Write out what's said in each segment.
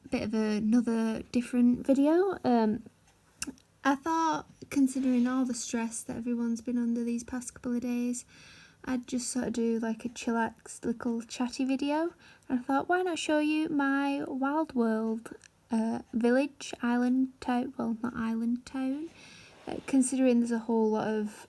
bit of another different video. I thought, considering all the stress that everyone's been under these past couple of days, I'd just sort of do like a chillaxed little chatty video. And I thought, why not show you my Wild World village, island town, well, not island town, considering there's a whole lot of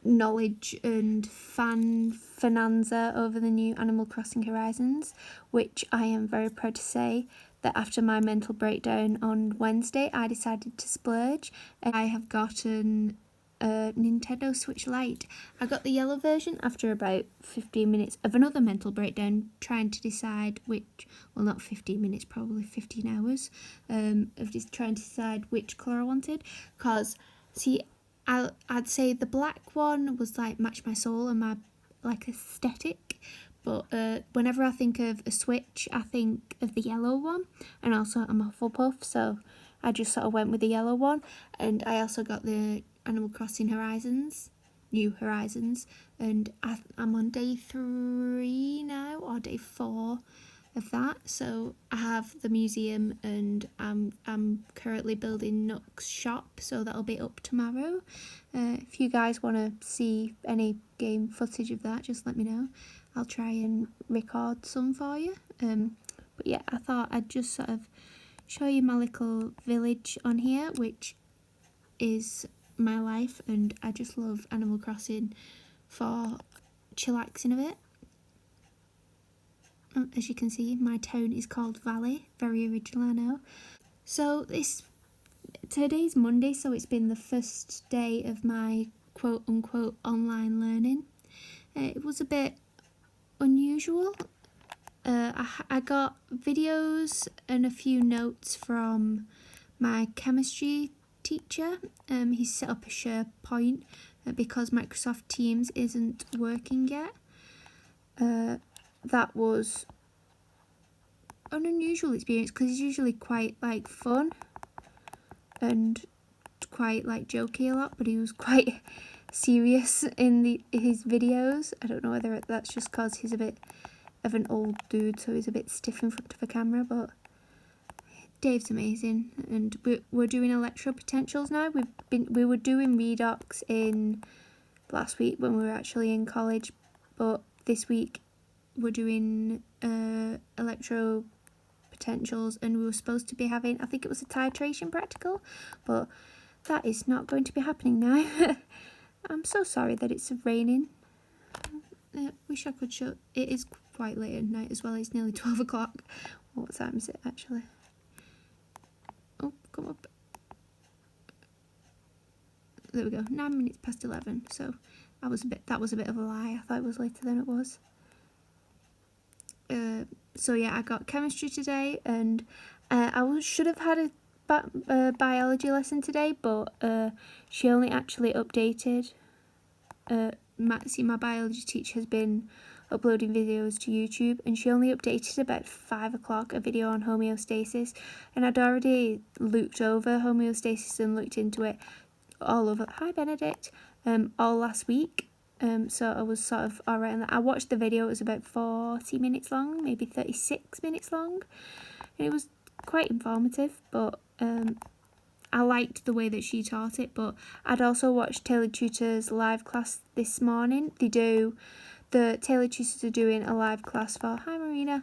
knowledge and fananza over the new Animal Crossing Horizons, which I am very proud to say that after my mental breakdown on Wednesday, I decided to splurge. I have gotten a Nintendo Switch Lite. I got the yellow version after about 15 minutes of another mental breakdown, trying to decide which, well, not 15 minutes, probably 15 hours, of just trying to decide which colour I wanted. Because, see, I'd say the black one was like match my soul and my like aesthetic, but whenever I think of a Switch, I think of the yellow one, and also I'm a Hufflepuff, so I just sort of went with the yellow one. And I also got the Animal Crossing Horizons, New Horizons, and I'm on day 3 now, or day 4 of that. So I have the museum, and I'm currently building Nook's shop, so that'll be up tomorrow. If you guys want to see any game footage of that, just let me know. I'll try and record some for you. But yeah, I thought I'd just sort of show you my little village on here, which is my life, and I just love Animal Crossing for chillaxing a bit. As you can see, my town is called Valley, very original, I know. So today's Monday, so it's been the first day of my quote-unquote online learning. It was a bit unusual. I got videos and a few notes from my chemistry teacher. He's set up a SharePoint because Microsoft Teams isn't working yet. That was an unusual experience because he's usually quite like fun and quite like jokey a lot, but he was quite serious in his videos. I don't know whether that's just because he's a bit of an old dude, so he's a bit stiff in front of a camera, but Dave's amazing. And we're doing electropotentials now. We were doing redox in last week when we were actually in college, but this week we're doing electro potentials, and we were supposed to be having, I think it was a titration practical, but that is not going to be happening now. I'm so sorry that it's raining. Wish I could show. It is quite late at night as well. It's nearly 12 o'clock. What time is it actually? Oh, come up. There we go. 9 minutes past 11. So that was a bit of a lie. I thought it was later than it was. So yeah, I got chemistry today, and I should have had a biology lesson today, but she only actually updated. My biology teacher has been uploading videos to YouTube, and she only updated about 5 o'clock a video on homeostasis, and I'd already looked over homeostasis and looked into it all over. Hi Benedict. All last week. So I was sort of alright on that. I watched the video, it was about 40 minutes long, maybe 36 minutes long, and it was quite informative, but I liked the way that she taught it. But I'd also watched Taylor Tutor's live class this morning. The Taylor Tutors are doing a live class for, hi Marina,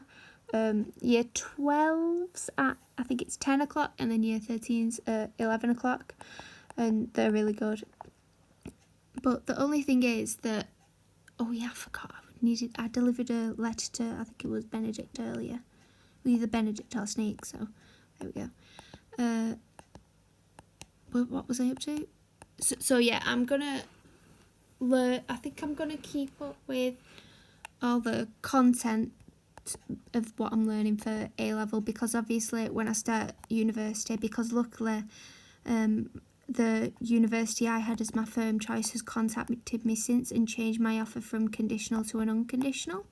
year 12s at, I think it's 10 o'clock, and then year 13s at 11 o'clock, and they're really good. But the only thing is that, oh yeah, I forgot, I delivered a letter to, I think it was Benedict earlier. Either Benedict or Snake, so there we go. What was I up to? So yeah, I'm gonna learn, I think I'm gonna keep up with all the content of what I'm learning for A-level, because obviously when I start university, because luckily the university I had as my firm choice has contacted me since and changed my offer from conditional to an unconditional.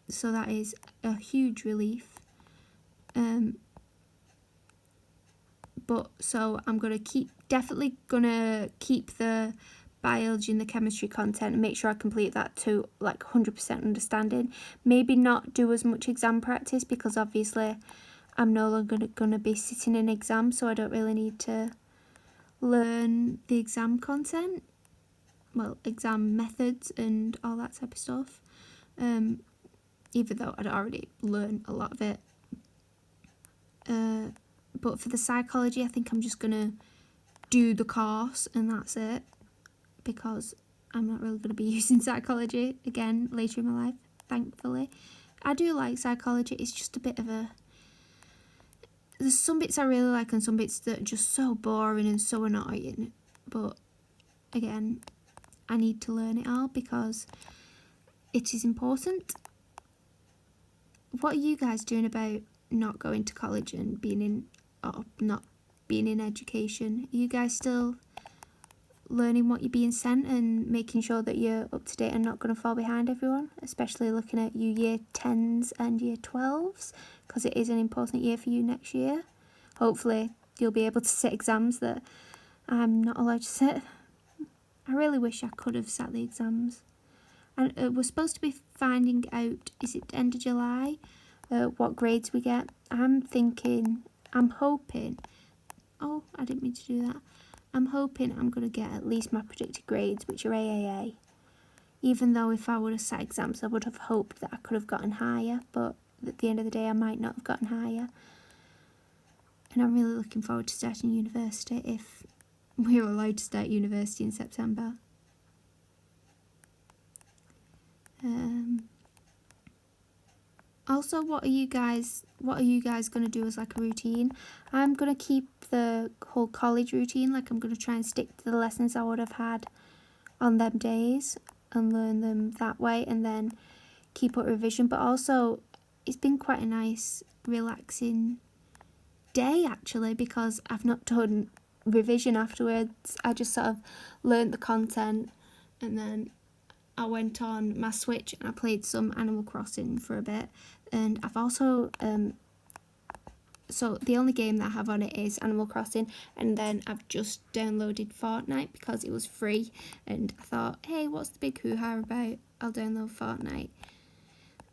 So that is a huge relief. But so I'm definitely gonna keep the biology and the chemistry content and make sure I complete that to like 100% understanding. Maybe not do as much exam practice because obviously I'm no longer going to be sitting in exams, so I don't really need to learn the exam content, well, exam methods and all that type of stuff, even though I'd already learned a lot of it. But for the psychology, I think I'm just going to do the course and that's it, because I'm not really going to be using psychology again later in my life, thankfully. I do like psychology, it's just a bit of a... There's some bits I really like and some bits that are just so boring and so annoying. But again, I need to learn it all because it is important. What are you guys doing about not going to college and not being in education? Are you guys still learning what you're being sent and making sure that you're up to date and not going to fall behind everyone, especially looking at you year 10s and year 12s, because it is an important year for you next year. Hopefully you'll be able to sit exams that I'm not allowed to sit. I really wish I could have sat the exams. And we're supposed to be finding out, is it end of July, what grades we get. I'm hoping, oh, I didn't mean to do that. I'm hoping I'm going to get at least my predicted grades, which are AAA. Even though if I would have sat exams, I would have hoped that I could have gotten higher, but at the end of the day, I might not have gotten higher. And I'm really looking forward to starting university, if we're allowed to start university in September. Also, what are you guys going to do as like a routine? I'm going to keep the whole college routine, like I'm going to try and stick to the lessons I would have had on them days and learn them that way, and then keep up revision. But also, it's been quite a nice, relaxing day actually, because I've not done revision afterwards. I just sort of learnt the content and then I went on my Switch and I played some Animal Crossing for a bit, and I've also so the only game that I have on it is Animal Crossing, and then I've just downloaded Fortnite because it was free, and I thought, hey, what's the big hoo-ha about? I'll download Fortnite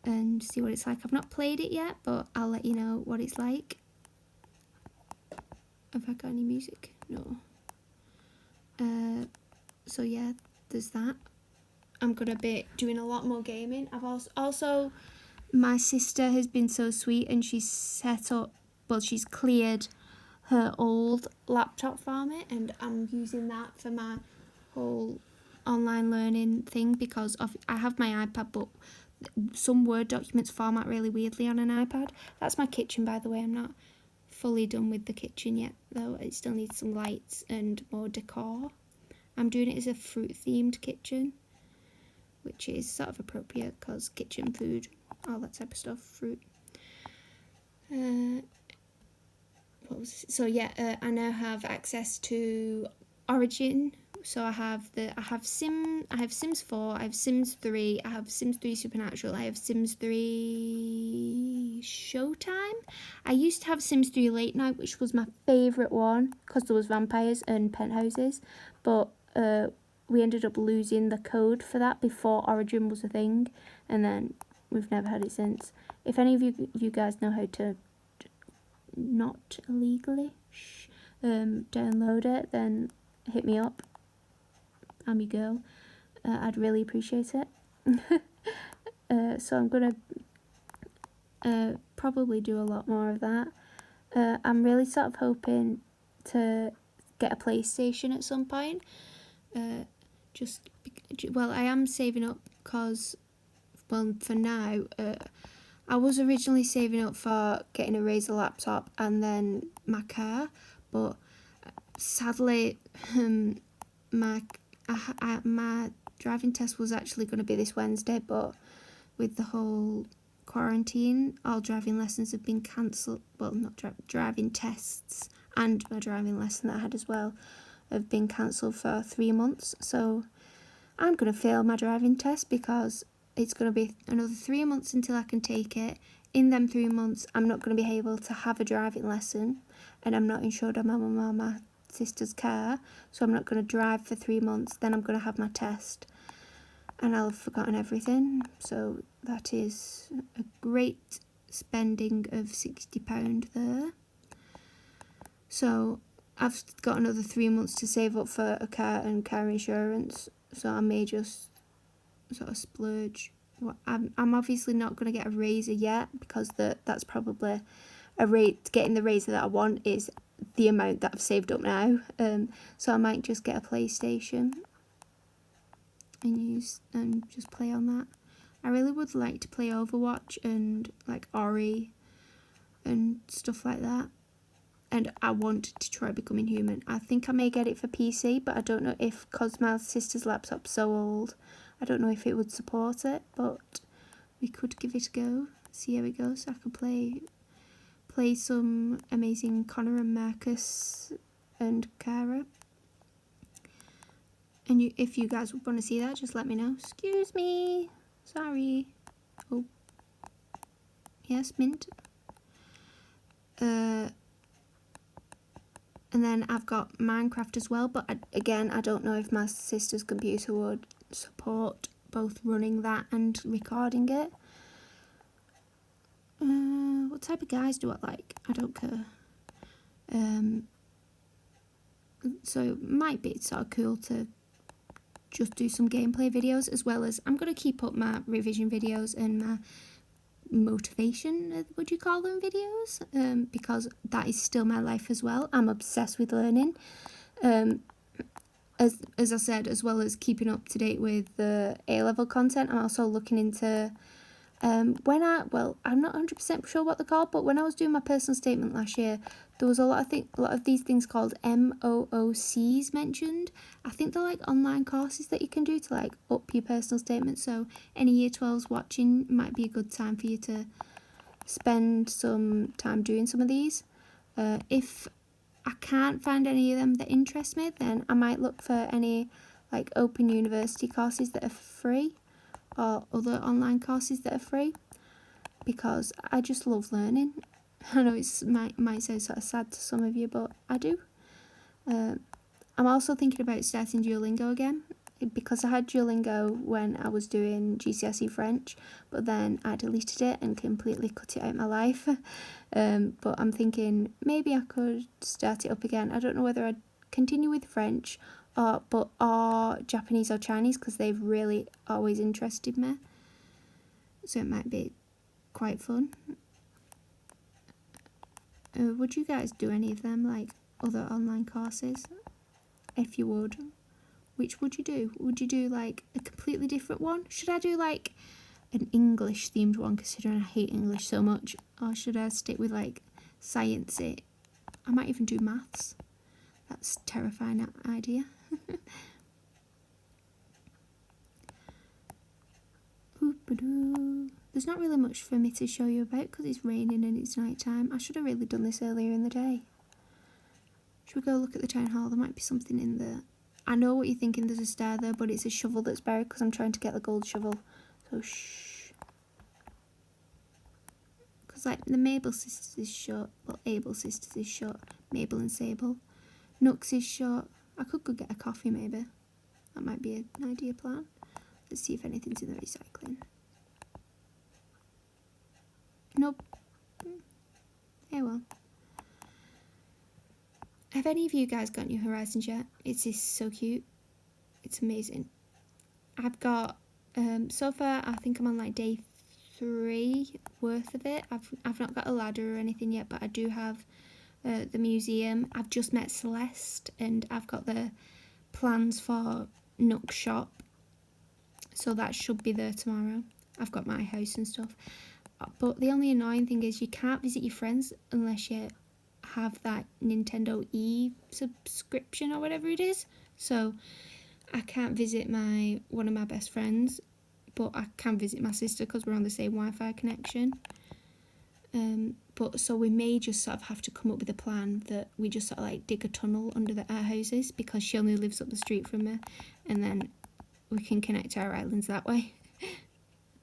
and see what it's like. I've not played it yet, but I'll let you know what it's like. Have I got any music? No. So yeah, there's that. I'm going to be doing a lot more gaming. I've also my sister has been so sweet and she's she's cleared her old laptop for me, and I'm using that for my whole online learning thing, because I have my iPad, but some Word documents format really weirdly on an iPad. That's my kitchen, by the way. I'm not fully done with the kitchen yet, though. It still needs some lights and more decor. I'm doing it as a fruit-themed kitchen, which is sort of appropriate because kitchen, food, all that type of stuff, fruit. I now have access to Origin. So I have Sims 4, I have Sims 3, I have Sims 3 Supernatural, I have Sims 3 Showtime. I used to have Sims 3 Late Night, which was my favourite one because there was vampires and penthouses, but we ended up losing the code for that before Origin was a thing, and then we've never had it since. If any of you guys know how to not illegally download it, then hit me up. I'm your girl. I'd really appreciate it. So I'm gonna probably do a lot more of that. I'm really sort of hoping to get a PlayStation at some point. I am saving up because, well, for now, I was originally saving up for getting a Razer laptop and then my car, but sadly, my driving test was actually going to be this Wednesday, but with the whole quarantine, all driving lessons have been cancelled. Well, not driving tests and my driving lesson that I had as well have been cancelled for 3 months. So I'm going to fail my driving test because it's going to be another 3 months until I can take it. In them 3 months, I'm not going to be able to have a driving lesson, and I'm not insured on my mum or my sister's car, so I'm not going to drive for 3 months. Then I'm going to have my test and I'll have forgotten everything. So that is a great spending of £60 there. So I've got another 3 months to save up for a car and car insurance, so I may just sort of splurge. Well, I'm obviously not going to get a razor yet, because that's probably getting the razor that I want is the amount that I've saved up now. So I might just get a PlayStation and just play on that. I really would like to play Overwatch and like Ori and stuff like that. And I want to try Becoming Human. I think I may get it for PC, but I don't know if, because my sister's laptop's so old, I don't know if it would support it, but we could give it a go, see how it goes. I could play some amazing Connor and Marcus and Cara. And if you guys want to see that, just let me know. Excuse me. Sorry. Oh. Yes, mint. And then I've got Minecraft as well, but again, I don't know if my sister's computer would support both running that and recording it. What type of guys do I like? I don't care. So it might be sort of cool to just do some gameplay videos, as well as I'm going to keep up my revision videos and my motivation, would you call them, videos, because that is still my life as well. I'm obsessed with learning, as I said, as well as keeping up to date with the A-level content. I'm also looking into I'm not 100% sure what they're called, but when I was doing my personal statement last year, there was a lot of these things called MOOCs mentioned. I think they're like online courses that you can do to like up your personal statement. So any year 12s watching, might be a good time for you to spend some time doing some of these. If I can't find any of them that interest me, then I might look for any like open university courses that are free, or other online courses that are free, because I just love learning. I know it might sound sort of sad to some of you, but I do. I'm also thinking about starting Duolingo again, because I had Duolingo when I was doing GCSE French, but then I deleted it and completely cut it out of my life. But I'm thinking maybe I could start it up again. I don't know whether I'd continue with French or Japanese or Chinese, because they've really always interested me. So it might be quite fun. Would you guys do any of them, like other online courses? If you would, which would you do? Would you do like a completely different one? Should I do like an English themed one, considering I hate English so much? Or should I stick with like sciencey? I might even do maths. That's a terrifying idea. There's not really much for me to show you about because it's raining and it's night time. I should have really done this earlier in the day. Should we go look at the town hall? There might be something in there. I know what you're thinking, there's a stair there, but it's a shovel that's buried because I'm trying to get the gold shovel. So shh. Because like the Mabel sisters is short. Well, Abel sisters is short. Mabel and Sable. Nux is short. I could go get a coffee maybe. That might be an idea plan. Let's see if anything's in the recycling. Nope. Yeah, well. Have any of you guys got New Horizons yet? It's so cute. It's amazing. I've got, so far, I think I'm on like day 3 worth of it. I've not got a ladder or anything yet, but I do have the museum. I've just met Celeste, and I've got the plans for Nook Shop. So that should be there tomorrow. I've got my house and stuff. But the only annoying thing is you can't visit your friends unless you have that Nintendo E subscription or whatever it is. So I can't visit one of my best friends, but I can visit my sister because we're on the same Wi-Fi connection. But so we may just sort of have to come up with a plan that we just sort of like dig a tunnel under our houses, because she only lives up the street from me, and then we can connect our islands that way.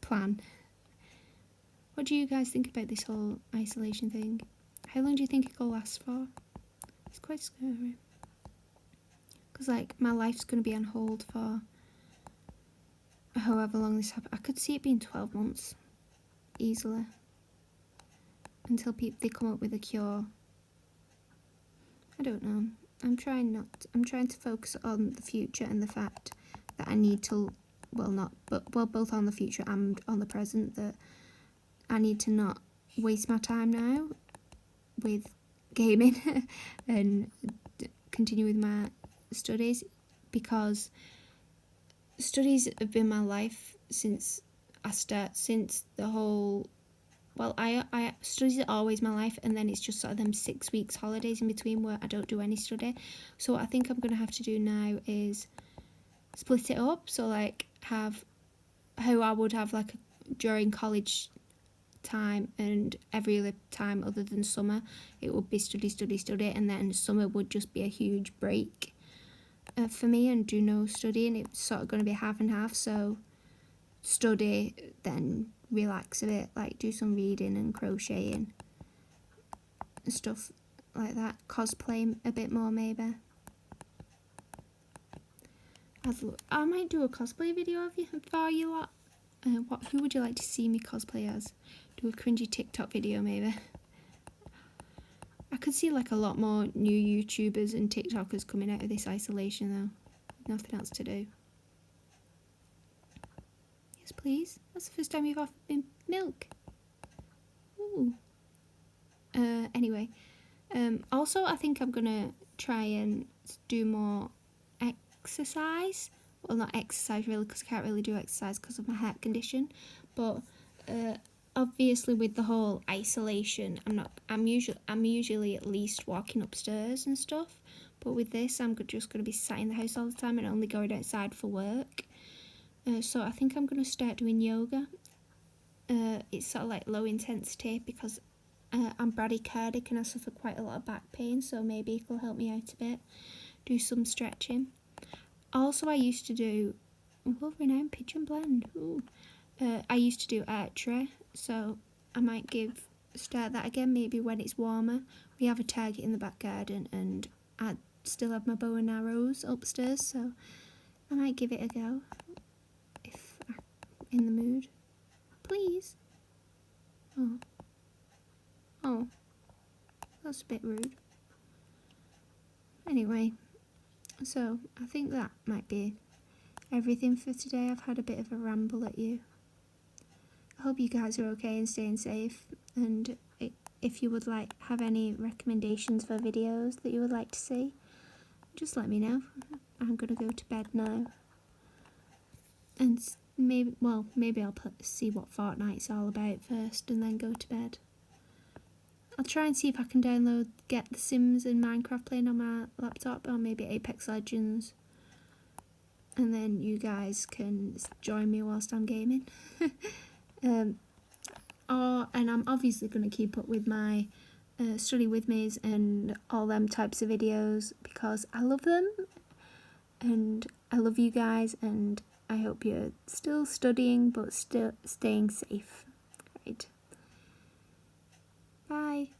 Plan. What do you guys think about this whole isolation thing? How long do you think it will last for? It's quite scary. because like my life's going to be on hold for however long this happens. I could see it being 12 months easily until they come up with a cure. I don't know. I'm trying to focus on the future and the fact that I need to, both on the future and on the present, that I need to not waste my time now with gaming and continue with my studies, because studies have been my life since the whole, I studies are always my life, and then it's just sort of them 6 weeks holidays in between where I don't do any study. So what I think I'm going to have to do now is split it up, so like have how I would have like during college time, and every other time other than summer it would be study, and then summer would just be a huge break for me and do no studying. It's sort of going to be half and half, so study, then relax a bit, like do some reading and crocheting and stuff like that, cosplay a bit more maybe. I might do a cosplay video of you for you lot. Who would you like to see me cosplay as? Do a cringy TikTok video maybe. I could see like a lot more new YouTubers and TikTokers coming out of this isolation though. Nothing else to do. Yes please. That's the first time you've offered me milk. Ooh. Anyway. Also I think I'm gonna try and do more exercise. Well, not exercise really, because I can't really do exercise because of my heart condition, but obviously with the whole isolation, I'm usually at least walking upstairs and stuff, but with this I'm just going to be sat in the house all the time and only going outside for work. So I think I'm going to start doing yoga. It's sort of like low intensity, because I'm bradycardic and I suffer quite a lot of back pain, so maybe it'll help me out a bit. Do some stretching. Also, I used to do world-renowned pigeon blend. Ooh. I used to do archery, so I might start that again, maybe when it's warmer. We have a target in the back garden, and I still have my bow and arrows upstairs, so I might give it a go if I'm in the mood. Please. Oh, that's a bit rude. Anyway. So, I think that might be everything for today. I've had a bit of a ramble at you. I hope you guys are okay and staying safe, and if you would have any recommendations for videos that you would like to see, just let me know. I'm going to go to bed now, and maybe I'll see what Fortnite's all about first and then go to bed. I'll try and see if I can get The Sims and Minecraft playing on my laptop, or maybe Apex Legends. And then you guys can join me whilst I'm gaming. And I'm obviously going to keep up with my study with me's and all them types of videos, because I love them. And I love you guys, and I hope you're still studying but still staying safe. Right. Bye.